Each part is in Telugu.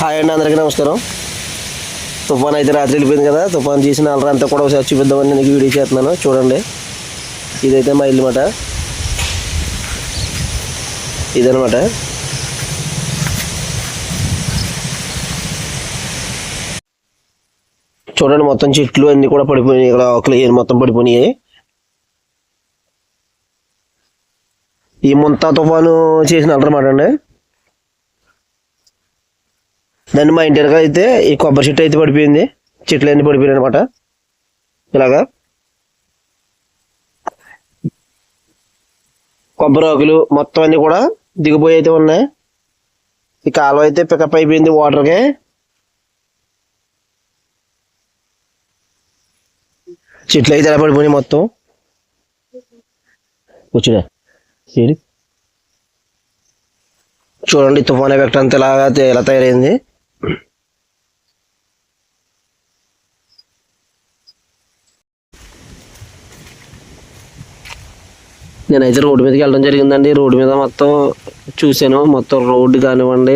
హాయ్ అండి, అందరికీ నమస్కారం. తుఫాన్ అయితే రాత్రి వెళ్ళిపోయింది కదా. తుఫాన్ చేసిన అల్లరి అంతా కూడా ఒకసారి చూపిద్దామని నేను వీడియో చేస్తున్నాను. చూడండి, ఇదైతే మా ఇల్లు మాట. ఇదనమాట. చూడండి, మొత్తం చెట్లు అన్నీ కూడా పడిపోయినాయి. ఇక్కడ ఆకులు మొత్తం పడిపోయినాయి. ఈ ముంతా తుఫాను చేసిన అల్లరి మాట అండి. దాన్ని మా ఇంటి వెనక అయితే ఈ కొబ్బరి చెట్టు అయితే పడిపోయింది. చెట్లు అన్నీ పడిపోయినాయి అనమాట. ఇలాగా కొబ్బరి ఆకులు మొత్తం అన్నీ కూడా దిగిపోయి అయితే ఉన్నాయి. ఈ కాలువ అయితే పికప్ అయిపోయింది వాటర్కి. చెట్లు అయితే ఎలా పడిపోయినాయి మొత్తం. వచ్చినా చూడండి, తుఫాన్ ఎఫెక్ట్ అంతా ఎలా తయారైంది. నేనైతే రోడ్డు మీదకి వెళ్ళడం జరిగిందండి. రోడ్డు మీద మొత్తం చూశాను. మొత్తం రోడ్డు కానివ్వండి,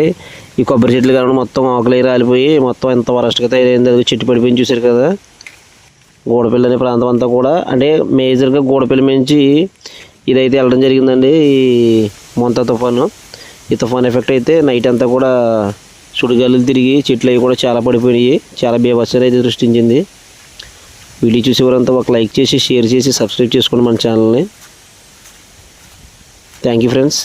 ఈ కొబ్బరి చెట్లు కానివ్వండి, మొత్తం ఆకులు రాలిపోయి మొత్తం ఎంత వరస్ట్గా తయారైంది. అది చెట్టు పడిపోయింది చూశారు కదా. గూడపల్లి అనే ప్రాంతం అంతా కూడా, అంటే మేజర్గా గూడపల్లి నుంచి ఇదైతే వెళ్ళడం జరిగిందండి. ఈ మొంతా తుఫాను, ఈ తుఫాన్ ఎఫెక్ట్ అయితే నైట్ అంతా కూడా సుడిగాలులు తిరిగి చెట్లు అవి కూడా చాలా పడిపోయినాయి. చాలా బీభత్సాన్ని అయితే సృష్టించింది. వీడియో చూసేవారంతా ఒక లైక్ చేసి, షేర్ చేసి, సబ్స్క్రైబ్ చేసుకోండి మన ఛానల్ని. Thank you friends.